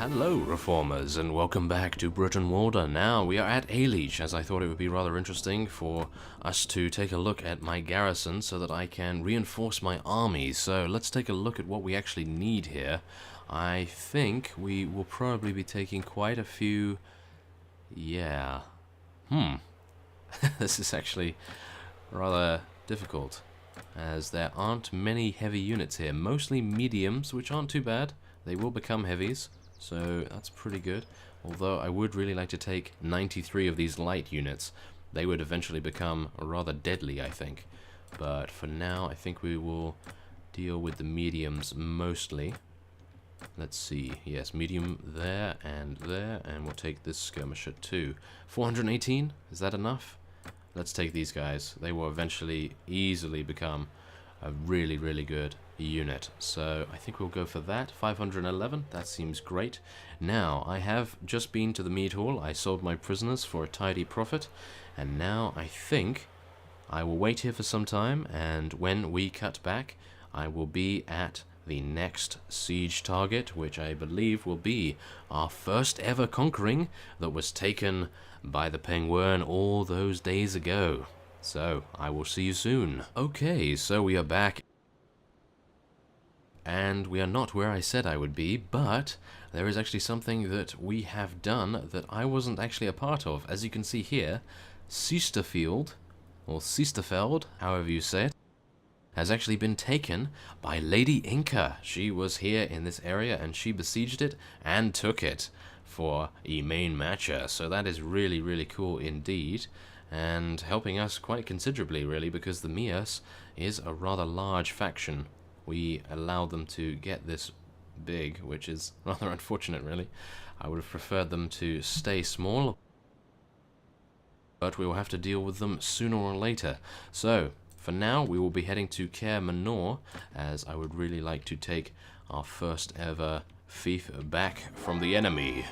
Hello, Reformers, and welcome back to Brytenwalda. Now, we are at A-Leech, as I thought it would be rather interesting for us to take a look at my garrison so that I can reinforce my army. So, let's take a look at what we actually need here. I think we will probably be taking quite a few... Yeah. This is actually rather difficult, as there aren't many heavy units here. Mostly mediums, which aren't too bad. They will become heavies. So that's pretty good, although I would really like to take 93 of these light units. They would eventually become rather deadly, I think. But for now, I think we will deal with the mediums mostly. Let's see, yes, medium there, and we'll take this skirmisher too. 418, is that enough? Let's take these guys. They will eventually easily become a really, really good unit. So I think we'll go for that. 511, that seems great. Now, I have just been to the mead hall. I sold my prisoners for a tidy profit, and now I think I will wait here for some time, and when we cut back, I will be at the next siege target, which I believe will be our first ever conquering that was taken by the Penguin all those days ago. So, I will see you soon. Okay, so we are back. And we are not where I said I would be, but there is actually something that we have done that I wasn't actually a part of. As you can see here, Siesterfield, or Siesterfeld, however you say it, has actually been taken by Lady Inca. She was here in this area and she besieged it and took it for a main matcher. So that is really, really cool indeed, and helping us quite considerably, really, because the Mias is a rather large faction. We allowed them to get this big, which is rather unfortunate, really. I would have preferred them to stay small, but we will have to deal with them sooner or later. So, for now, we will be heading to K Manor, as I would really like to take our first ever fief back from the enemy.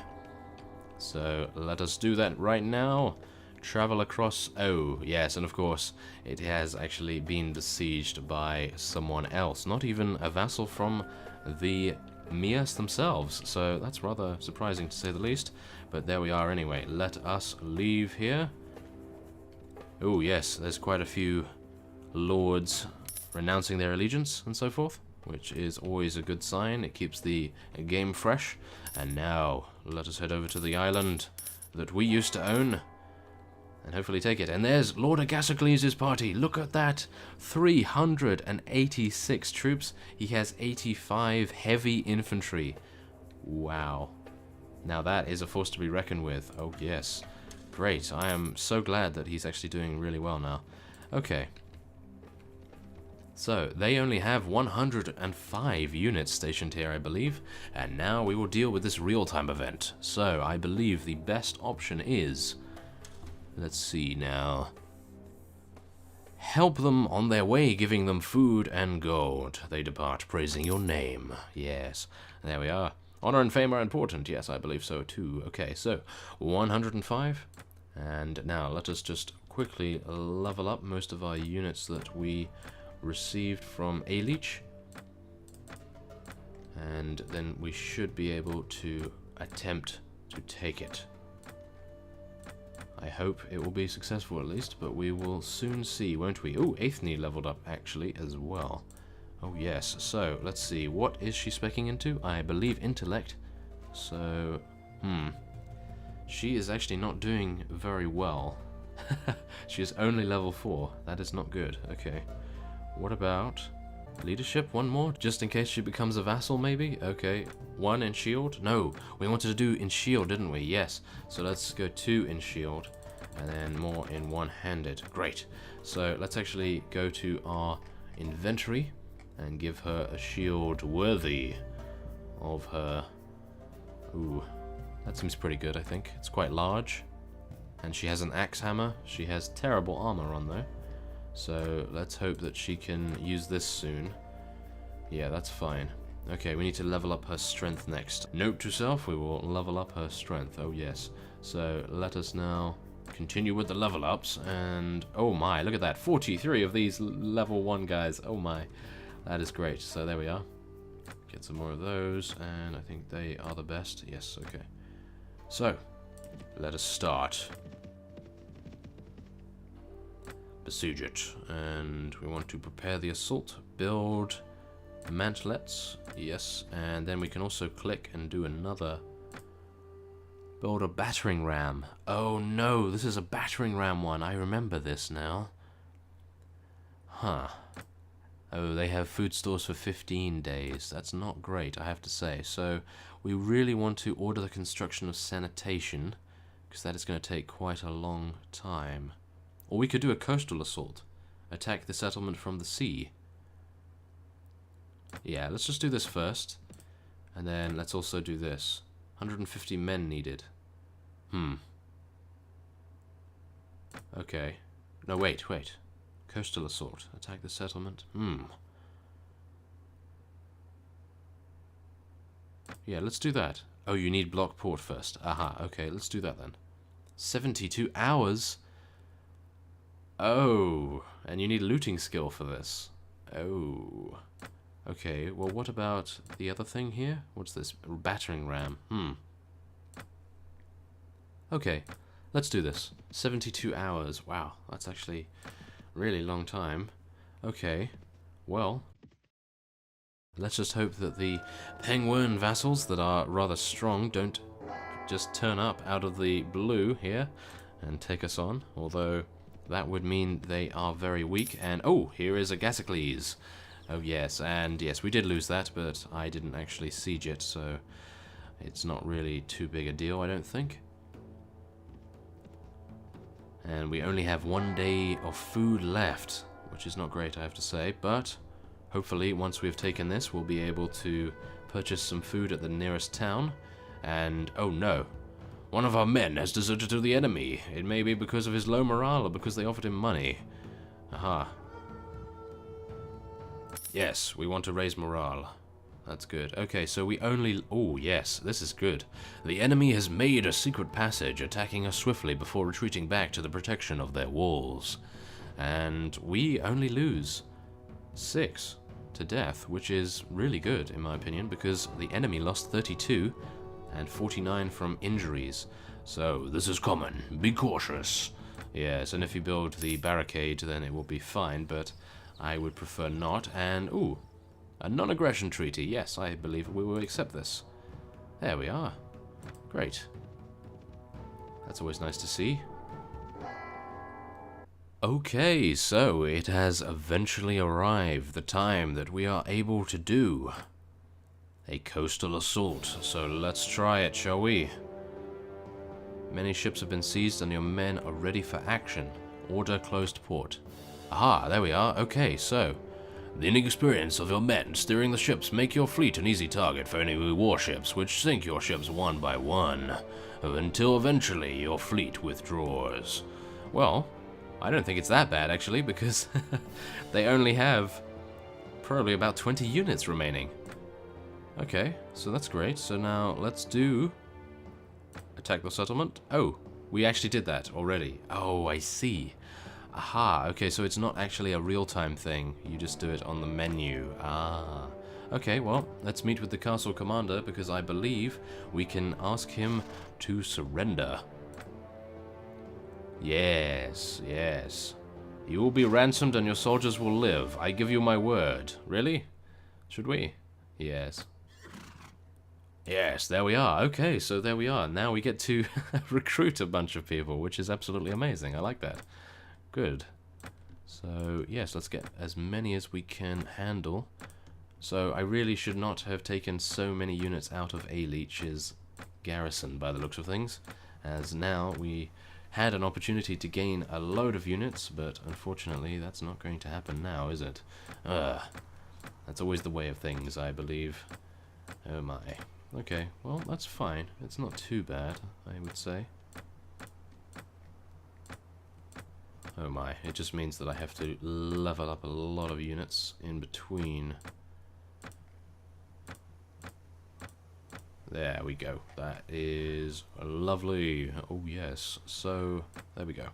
So, let us do that right now. Travel across... Oh, yes, and of course, it has actually been besieged by someone else. Not even a vassal from the Mias themselves. So that's rather surprising to say the least. But there we are anyway. Let us leave here. Oh, yes, there's quite a few lords renouncing their allegiance and so forth, which is always a good sign. It keeps the game fresh. And now, let us head over to the island that we used to own and hopefully take it. And there's Lord Agasocles' party. Look at that. 386 troops. He has 85 heavy infantry. Wow. Now that is a force to be reckoned with. Oh, yes. Great. I am so glad that he's actually doing really well now. Okay. So, they only have 105 units stationed here, I believe. And now we will deal with this real-time event. So, I believe the best option is... Let's see now. Help them on their way, giving them food and gold. They depart, praising your name. Yes, there we are. Honor and fame are important. Yes, I believe so too. Okay, so 105. And now let us just quickly level up most of our units that we received from A-Leech. And then we should be able to attempt to take it. I hope it will be successful at least, but we will soon see, won't we? Oh, Aethne leveled up actually as well. Oh yes, so let's see, what is she speccing into? I believe intellect. So, she is actually not doing very well. She is only level 4. That is not good. Okay. What about leadership? One more, just in case she becomes a vassal, maybe? Okay. 1 in shield? No, we wanted to do in shield, didn't we? Yes. So let's go 2 in shield, and then more in one-handed. Great. So let's actually go to our inventory and give her a shield worthy of her. Ooh, that seems pretty good, I think. It's quite large. And she has an axe hammer. She has terrible armor on, though. So let's hope that she can use this soon. Yeah, that's fine. Okay, we need to level up her strength next. Note to self, we will level up her strength. Oh yes. So let us now continue with the level ups. And oh my, look at that. 43 of these level 1 guys. Oh my. That is great. So there we are. Get some more of those, and I think they are the best. Yes, okay. So, let us start. Besiege it. And we want to prepare the assault. Build mantlets. Yes, and then we can also click and do another. Build a battering ram. Oh no, this is a battering ram one. I remember this now. Huh. Oh, they have food stores for 15 days. That's not great, I have to say. So, we really want to order the construction of sanitation, because that is going to take quite a long time. Or we could do a coastal assault. Attack the settlement from the sea. Yeah, let's just do this first. And then let's also do this. 150 men needed. Okay. No, wait. Coastal assault. Attack the settlement. Yeah, let's do that. Oh, you need block port first. Aha, okay, let's do that then. 72 hours? Oh, and you need looting skill for this. Oh. Okay, well, what about the other thing here? What's this? Battering ram. Okay, let's do this. 72 hours. Wow, that's actually really long time. Okay, well, let's just hope that the penguin vassals that are rather strong don't just turn up out of the blue here and take us on, although that would mean they are very weak. And oh, here is Agasicles. Oh yes, and yes, we did lose that, but I didn't actually siege it, so it's not really too big a deal, I don't think. And we only have 1 day of food left, which is not great, I have to say, but hopefully once we've taken this, we'll be able to purchase some food at the nearest town. And oh no, one of our men has deserted to the enemy. It may be because of his low morale or because they offered him money. Aha. Yes, we want to raise morale. That's good. Okay, so we only... Oh, yes, this is good. The enemy has made a secret passage, attacking us swiftly before retreating back to the protection of their walls. And we only lose 6 to death, which is really good, in my opinion, because the enemy lost 32 and 49 from injuries. So, this is common. Be cautious. Yes, and if you build the barricade, then it will be fine, but I would prefer not. And, ooh, a non-aggression treaty. Yes, I believe we will accept this. There we are. Great. That's always nice to see. Okay, so it has eventually arrived, the time that we are able to do a coastal assault. So let's try it, shall we? Many ships have been seized and your men are ready for action. Order closed port. Aha, there we are. Okay, so the inexperience of your men steering the ships make your fleet an easy target for enemy warships, which sink your ships one by one, until eventually your fleet withdraws. Well, I don't think it's that bad, actually, because they only have probably about 20 units remaining. Okay, so that's great. So now let's do attack the settlement. Oh, we actually did that already. Oh, I see. Aha, okay, so it's not actually a real-time thing. You just do it on the menu. Ah. Okay, well, let's meet with the castle commander, because I believe we can ask him to surrender. Yes, yes. You will be ransomed and your soldiers will live. I give you my word. Really? Should we? Yes. Yes, there we are. Okay, so there we are. Now we get to recruit a bunch of people, which is absolutely amazing. I like that. Good. So, yes, let's get as many as we can handle. So, I really should not have taken so many units out of A-Leech's garrison, by the looks of things, as now we had an opportunity to gain a load of units, but unfortunately that's not going to happen now, is it? That's always the way of things, I believe. Oh my. Okay, well, that's fine. It's not too bad, I would say. Oh my, it just means that I have to level up a lot of units in between. There we go. That is lovely. Oh yes. So, there we go.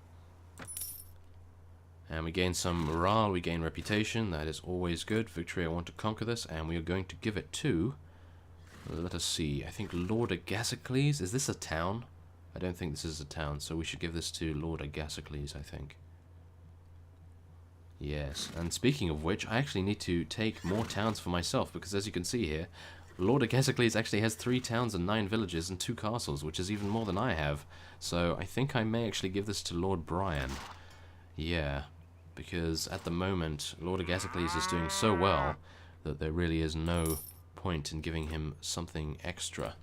And we gain some morale, we gain reputation. That is always good. Victory, I want to conquer this. And we are going to give it to... let us see. I think Lord Agasicles. Is this a town? I don't think this is a town. So we should give this to Lord Agasicles, I think. Yes. And speaking of which, I actually need to take more towns for myself. Because as you can see here, Lord Agasicles actually has 3 towns and 9 villages and 2 castles, which is even more than I have. So I think I may actually give this to Lord Brian. Yeah, because at the moment, Lord Agasicles is doing so well that there really is no point in giving him something extra.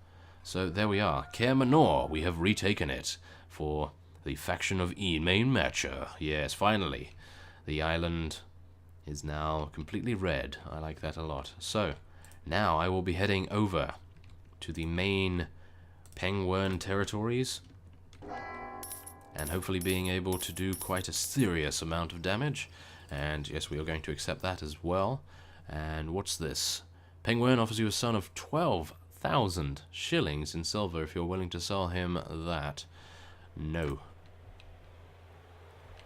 So there we are. K Manor, we have retaken it for the faction of Main Matcher. Yes, finally. The island is now completely red. I like that a lot. So... now I will be heading over to the main Penguin territories and hopefully being able to do quite a serious amount of damage. And yes, we are going to accept that as well. And what's this? Penguin offers you a sum of 12,000 shillings in silver if you're willing to sell him that. No.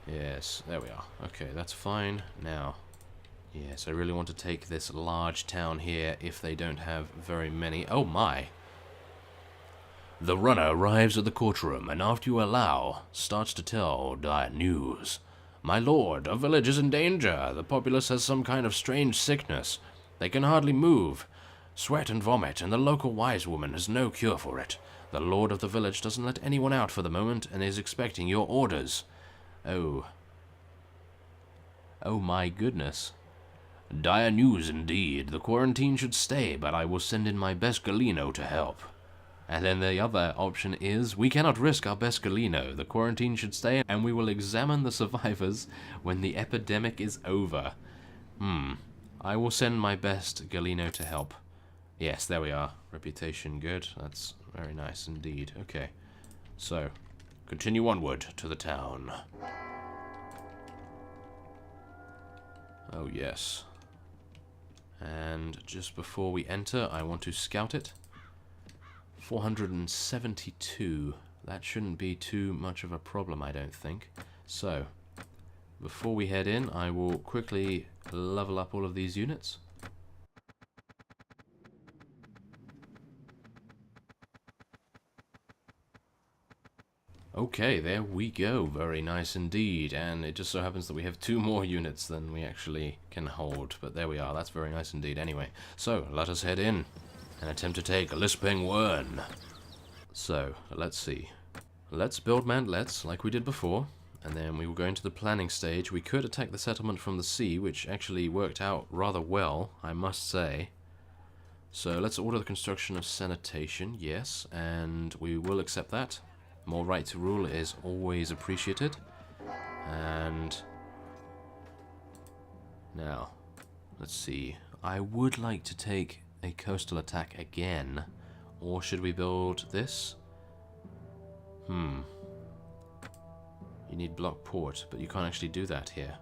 Yes, there we are. Okay, that's fine. Now... yes, I really want to take this large town here if they don't have very many. Oh my! The runner arrives at the courtroom and after you allow, starts to tell dire news. My lord, a village is in danger. The populace has some kind of strange sickness. They can hardly move, sweat and vomit, and the local wise woman has no cure for it. The lord of the village doesn't let anyone out for the moment and is expecting your orders. Oh. Oh my goodness. Dire news indeed. The quarantine should stay, but I will send in my best Galeno to help. And then the other option is, we cannot risk our best Galeno. The quarantine should stay, and we will examine the survivors when the epidemic is over. I will send my best Galeno to help. Yes, there we are. Reputation good. That's very nice indeed. Okay. So, continue onward to the town. Oh, yes. And just before we enter, I want to scout it. 472. That shouldn't be too much of a problem, I don't think. So, before we head in, I will quickly level up all of these units. Okay, there we go. Very nice indeed. And it just so happens that we have 2 more units than we actually can hold. But there we are. That's very nice indeed. Anyway, so let us head in and attempt to take Lisping 1. So, let's see. Let's build mantlets like we did before. And then we will go into the planning stage. We could attack the settlement from the sea, which actually worked out rather well, I must say. So let's order the construction of sanitation. Yes, and we will accept that. More right to rule is always appreciated. And now, let's see. I would like to take a coastal attack again. Or should we build this? You need block port, but you can't actually do that here.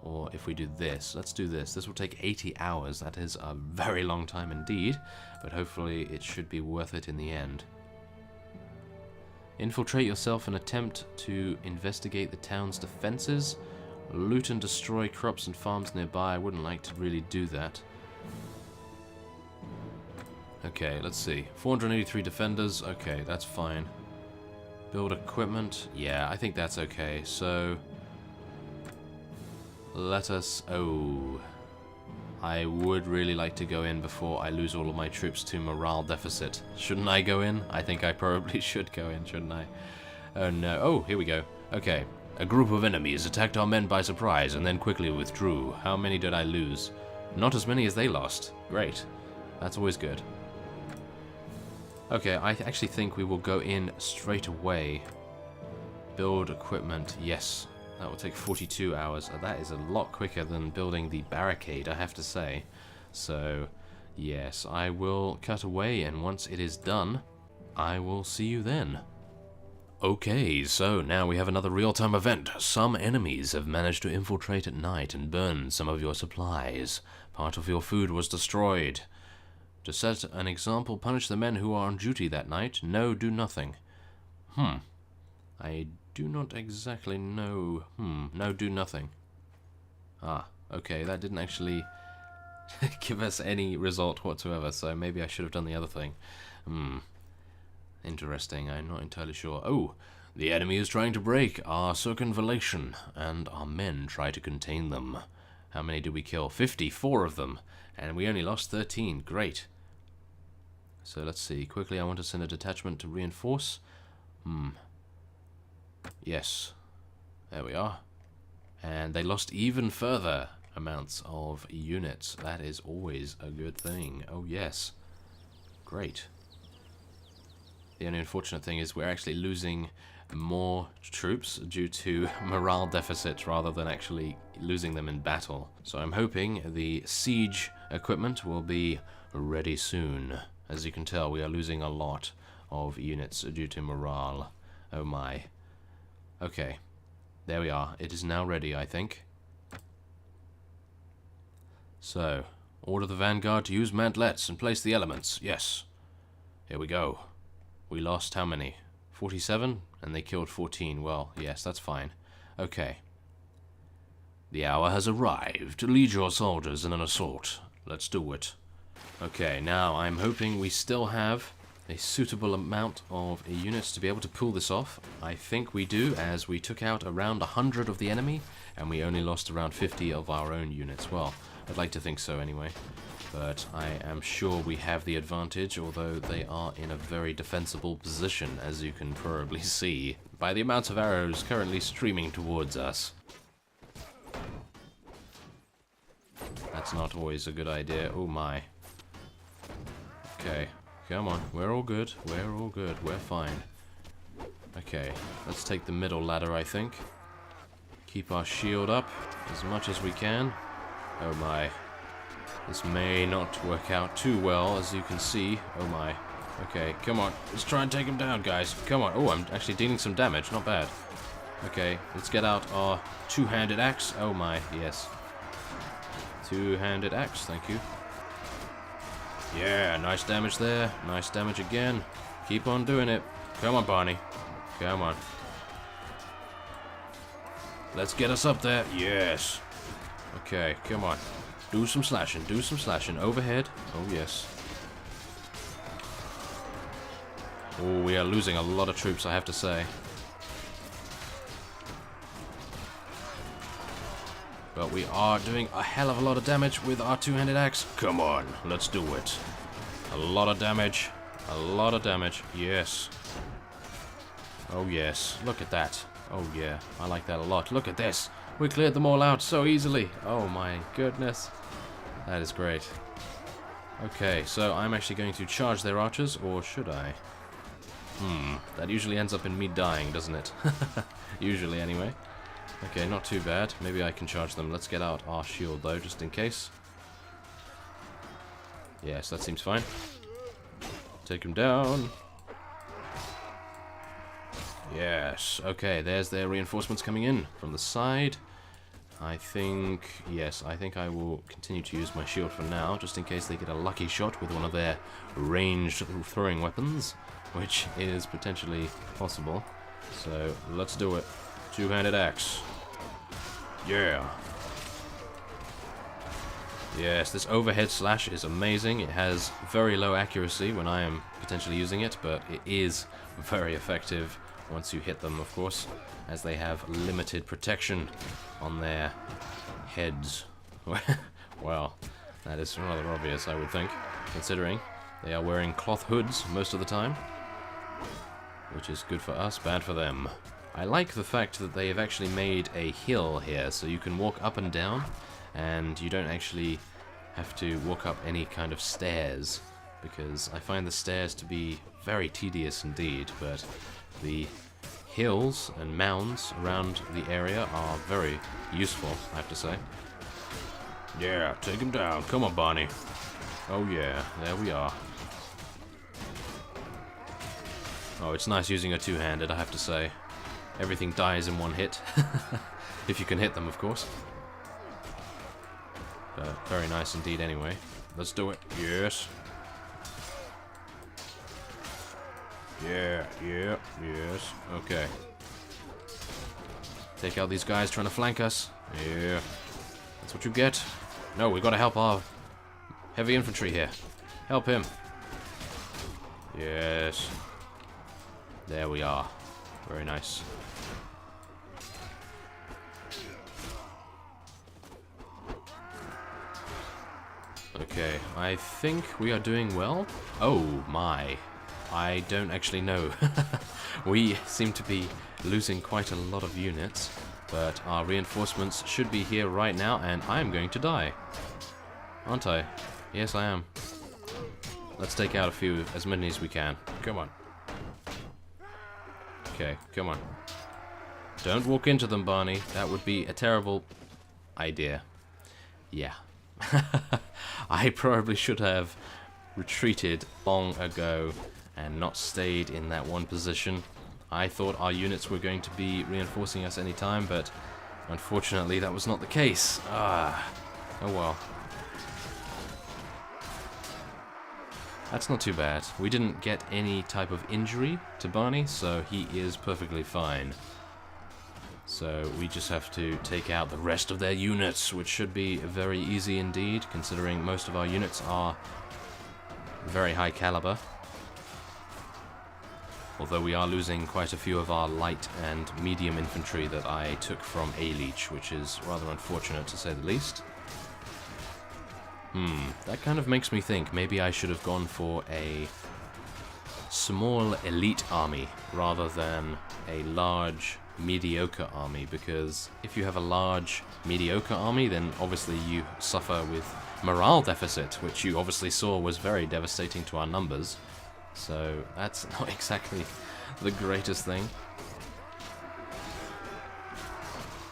Or if we do this, let's do this. This will take 80 hours. That is a very long time indeed, but hopefully it should be worth it in the end. Infiltrate yourself and attempt to investigate the town's defenses. Loot and destroy crops and farms nearby. I wouldn't like to really do that. Okay, let's see. 483 defenders. Okay, that's fine. Build equipment. Yeah, I think that's okay. So, let us... oh... I would really like to go in before I lose all of my troops to morale deficit. Shouldn't I go in? I think I probably should go in, shouldn't I? Oh no. Oh, here we go. Okay. A group of enemies attacked our men by surprise and then quickly withdrew. How many did I lose? Not as many as they lost. Great. That's always good. Okay, I actually think we will go in straight away. Build equipment. Yes. That will take 42 hours. That is a lot quicker than building the barricade, I have to say. So, yes, I will cut away, and once it is done, I will see you then. Okay, so now we have another real-time event. Some enemies have managed to infiltrate at night and burn some of your supplies. Part of your food was destroyed. To set an example, punish the men who are on duty that night. No, do nothing. I do not exactly know. No, do nothing. Ah, okay, that didn't actually give us any result whatsoever, so maybe I should have done the other thing. Interesting, I'm not entirely sure. Oh, the enemy is trying to break our circumvallation, and our men try to contain them. How many did we kill? 54 of them, and we only lost 13. Great. So let's see. Quickly, I want to send a detachment to reinforce. Yes. There we are. And they lost even further amounts of units. That is always a good thing. Oh, yes. Great. The only unfortunate thing is we're actually losing more troops due to morale deficits rather than actually losing them in battle. So I'm hoping the siege equipment will be ready soon. As you can tell, we are losing a lot of units due to morale. Oh my. Okay. There we are. It is now ready, I think. So, order the vanguard to use mantlets and place the elements. Yes. Here we go. We lost how many? 47? And they killed 14. Well, yes, that's fine. Okay. The hour has arrived. Lead your soldiers in an assault. Let's do it. Okay, now I'm hoping we still have a suitable amount of units to be able to pull this off. I think we do, as we took out around 100 of the enemy, and we only lost around 50 of our own units. Well, I'd like to think so anyway. But I am sure we have the advantage, although they are in a very defensible position, as you can probably see by the amount of arrows currently streaming towards us. That's not always a good idea. Oh my. Okay, come on. We're all good. We're all good. We're fine. Okay, let's take the middle ladder, I think. Keep our shield up as much as we can. Oh my. This may not work out too well, as you can see. Oh my. Okay, come on. Let's try and take him down, guys. Come on. Oh, I'm actually dealing some damage. Not bad. Okay, let's get out our two-handed axe. Oh my, yes. Two-handed axe, thank you. Yeah, nice damage there. Nice damage again. Keep on doing it. Come on, Barney. Come on. Let's get us up there. Yes. Okay, come on. Do some slashing. Do some slashing. Overhead. Oh, yes. Oh, we are losing a lot of troops, I have to say. But we are doing a hell of a lot of damage with our two-handed axe. Come on, let's do it. A lot of damage. A lot of damage. Yes. Oh, yes. Look at that. Oh, yeah. I like that a lot. Look at this. We cleared them all out so easily. Oh, my goodness. That is great. Okay, so I'm actually going to charge their archers, or should I? That usually ends up in me dying, doesn't it? Usually, anyway. Okay, not too bad. Maybe I can charge them. Let's get out our shield, though, just in case. Yes, that seems fine. Take them down. Yes. Okay, there's their reinforcements coming in from the side. I think... yes, I think I will continue to use my shield for now, just in case they get a lucky shot with one of their ranged throwing weapons, which is potentially possible. So, let's do it. Two-handed axe. Yeah. Yes, this overhead slash is amazing. It has very low accuracy when I am potentially using it, but it is very effective once you hit them, of course, as they have limited protection on their heads. Well, that is rather obvious, I would think, considering they are wearing cloth hoods most of the time, which is good for us, bad for them. I like the fact that they have actually made a hill here, so you can walk up and down, and you don't actually have to walk up any kind of stairs, because I find the stairs to be very tedious indeed, but the hills and mounds around the area are very useful, I have to say. Yeah, take him down. Come on, Barney. Oh yeah, there we are. Oh, it's nice using a two-handed, I have to say. Everything dies in one hit. If you can hit them, of course. But very nice indeed anyway. Let's do it. Yes. Yeah, yeah, yes. Okay. Take out these guys trying to flank us. Yeah. That's what you get. No, we gotta help our heavy infantry here. Help him. Yes. There we are. Very nice. Okay, I think we are doing well. Oh my. I don't actually know. We seem to be losing quite a lot of units, but our reinforcements should be here right now, and I am going to die. Aren't I? Yes, I am. Let's take out a few, as many as we can. Come on. Okay, come on. Don't walk into them, Barney. That would be a terrible idea. Yeah. I probably should have retreated long ago and not stayed in that one position. I thought our units were going to be reinforcing us any time, but unfortunately that was not the case. Ah, oh well. That's not too bad. We didn't get any type of injury to Barney, so he is perfectly fine. So we just have to take out the rest of their units, which should be very easy indeed, considering most of our units are very high caliber. Although we are losing quite a few of our light and medium infantry that I took from A-Leech, which is rather unfortunate to say the least. That kind of makes me think maybe I should have gone for a small elite army rather than a large mediocre army, because if you have a large mediocre army, then obviously you suffer with morale deficit, which you obviously saw was very devastating to our numbers. So that's not exactly the greatest thing.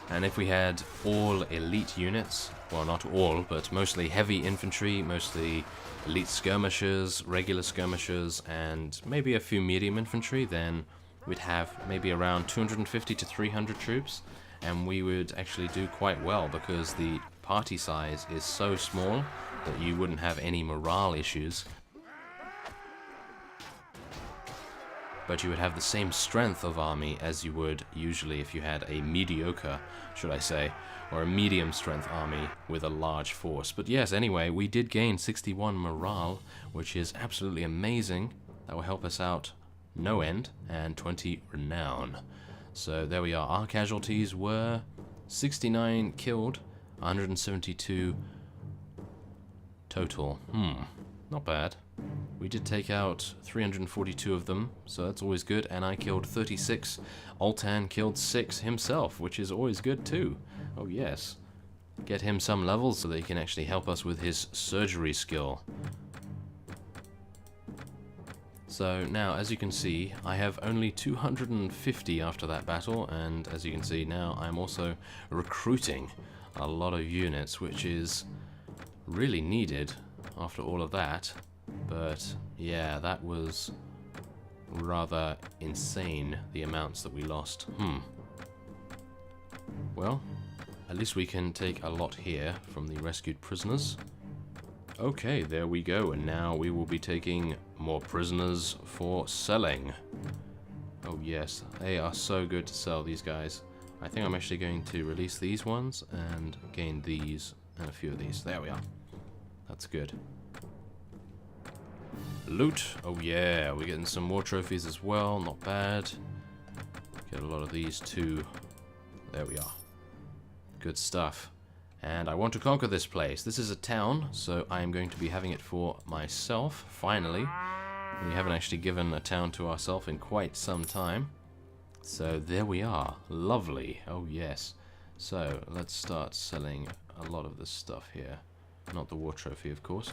And if we had all elite units, well, not all, but mostly heavy infantry, mostly elite skirmishers, regular skirmishers, and maybe a few medium infantry, then we'd have maybe around 250 to 300 troops, and we would actually do quite well because the party size is so small that you wouldn't have any morale issues. But you would have the same strength of army as you would usually if you had a mediocre, should I say, or a medium strength army with a large force. But yes, anyway, we did gain 61 morale, which is absolutely amazing. That will help us out no end, and 20 renown. So there we are. Our casualties were 69 killed, 172 total. Not bad. We did take out 342 of them, so that's always good, and I killed 36. Altan killed 6 himself, which is always good too. Oh yes. Get him some levels so that he can actually help us with his surgery skill. So now, as you can see, I have only 250 after that battle, and as you can see now, I'm also recruiting a lot of units, which is really needed after all of that. But yeah, that was rather insane, the amounts that we lost. Well, at least we can take a lot here from the rescued prisoners. Okay, there we go, and now we will be taking more prisoners for selling. Oh yes, they are so good to sell, these guys. I think I'm actually going to release these ones and gain these and a few of these. There we are. That's good. Loot. Oh yeah, we're getting some more trophies as well. Not bad. Get a lot of these too. There we are. Good stuff. And I want to conquer this place. This is a town, so I am going to be having it for myself, finally. We haven't actually given a town to ourselves in quite some time. So there we are. Lovely. Oh yes. So let's start selling a lot of this stuff here. Not the war trophy, of course.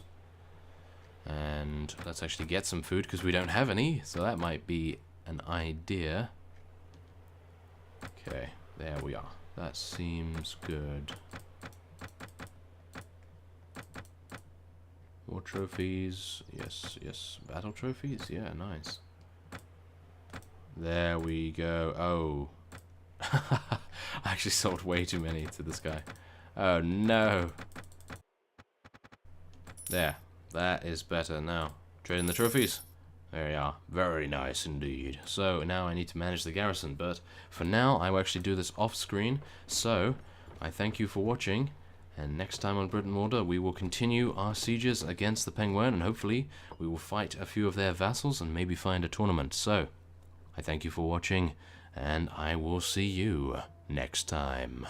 And let's actually get some food, because we don't have any, so that might be an idea. Okay, there we are. That seems good. More trophies. Yes, yes. Battle trophies? Yeah, nice. There we go. Oh. I actually sold way too many to this guy. Oh no. There. That is better now. Trade in the trophies. There we are. Very nice indeed. So now I need to manage the garrison, but for now I will actually do this off screen. So I thank you for watching, and next time on Brytenwalda we will continue our sieges against the Penguin, and hopefully we will fight a few of their vassals and maybe find a tournament. So I thank you for watching, and I will see you next time.